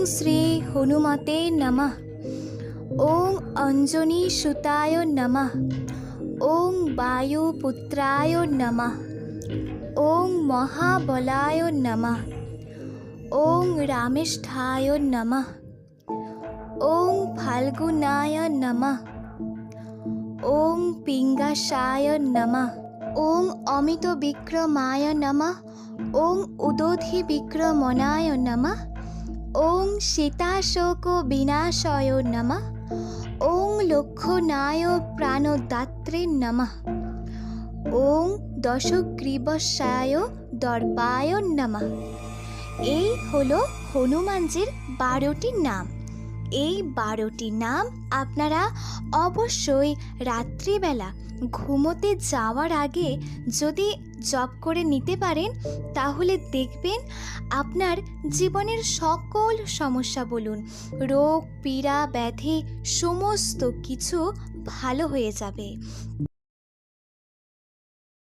শ্রী হনুমতে নমঃ। ওং অঞ্জনী সুতায় নমঃ। ওং বায়ুপুত্রায় নমঃ। ওং মহাবলায় নমঃ। ওং রামেষ্ঠায় নমঃ। ওং ফাল্গুনায় নমঃ। ওং পিঙ্গাসায় নমঃ। ওং অমিত বিক্রমায় নমঃ। ওং উদধি বিক্রমণায় নমঃ। ওং সীতাশোক বিনাশায় নমঃ। ওং লক্ষণায় প্রাণদাত্রে নমঃ। ওং দশগ্রীবস্যায় দর্পায় নমঃ। এই হলো হনুমানজির 12টি নাম। এই 12টি নাম আপনারা অবশ্যই রাত্রিবেলা ঘুমোতে যাওয়ার আগে যদি জপ করে নিতে পারেন, তাহলে দেখবেন আপনার জীবনের সকল সমস্যা বলুন, রোগ পীড়া ব্যাধি সমস্ত কিছু ভালো হয়ে যাবে।